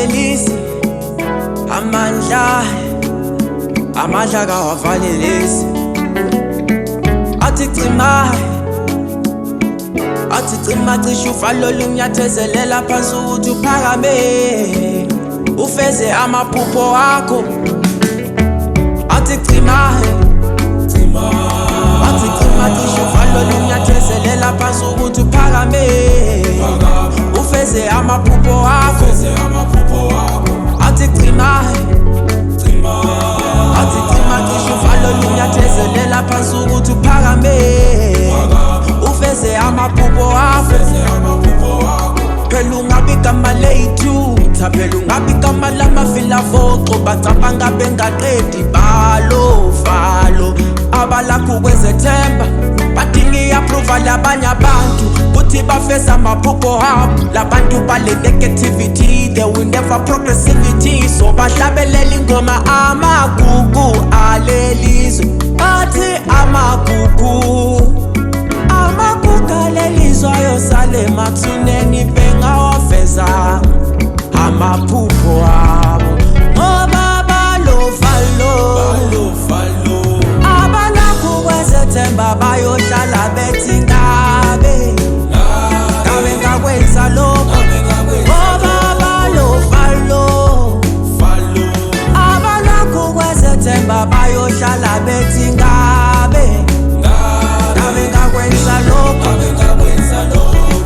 kawavalelisi amandla kawavalelisi athi cima cishe uvalo lunyathezelela phansi ukuthi uphakame ufeze amaphupho akho athi cima cishe uvalo lunyathezelela phansi ukuthi uphakame ufeze amaphupho akho athi cima cishe uvalo lunyathezelela phansi ukuthi uphakame ufeze amaphupho akho phela ungabi gama leyithutha phela ungabi gama lamafilavoxo bacabanga bengaqedi valo abalakho kwezethemba badinga i-approval abanye abantu kuthi bafeza amaphupho abo labantu bale negativity they will never progressivity so bahlabelela ingoma amagugu alelizwe bathi amagugu alelizwe ayosale mathuneni bengawafeza amaphupho abo ngoba balovalo abalakho kwezethemba bayohlala bethi ngabe ngakwenza lokho ngoba balovalo abalakho kwezethemba bayohlala bethi ngabe ngakwenza lokho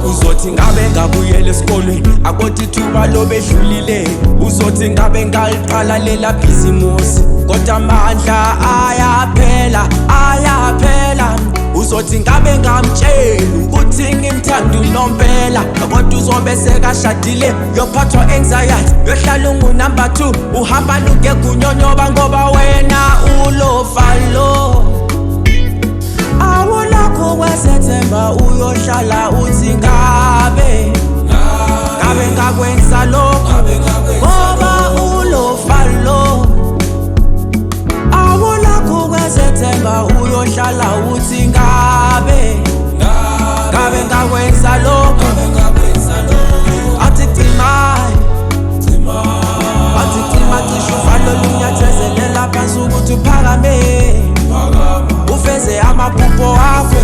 uzothi ngabe ngabuyela esikolweni akothi ithuba lobedlulile uzothi ngabe ngaliqala lela bhizimusi kodwa amandla ayaphela uzothi ngabe ngamtshela ukuthi ngimthanda unompela kodwa uzobe sekashadile yophathwa anxiety yohlala ungunumber 2 uhamba lugegunyonyoba ngoba wena ulovalo awulakho kwezethemba uyohlala uthi ngabe ngakwenza lokho ngoba ulovalo awulakho kwezethemba uyohlala uthi ngabe ngakwenza lokho athi cima cishe uvalo lunyathezelela phansi ukuthi uphakame ufeze amaphupho akho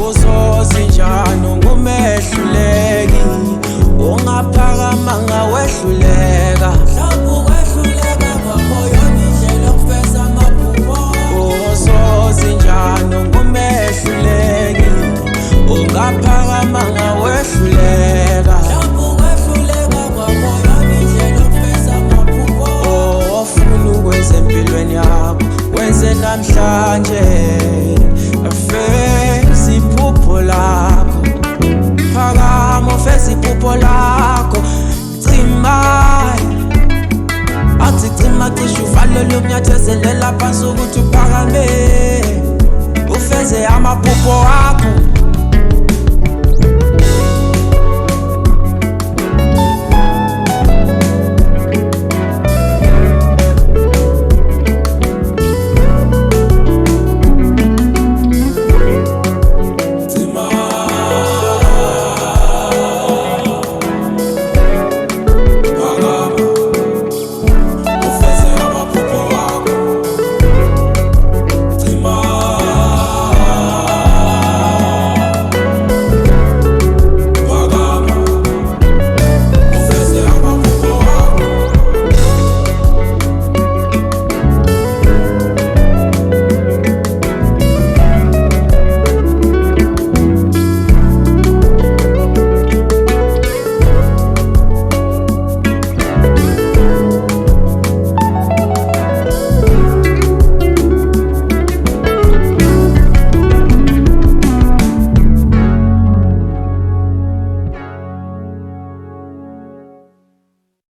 uzozinjani ungumehluleki ungaphakama ngawehluleka uzozinjani ungumehluleki ungaphakama ngawehluleka ofuna ukwenza empilweni yakho wenze namhlanje feza iphupho lakho phakama feza iphupho lakho cima cishe uvalo lunyathezelela phansi ukuthi uphakame ufeze amaphupho akho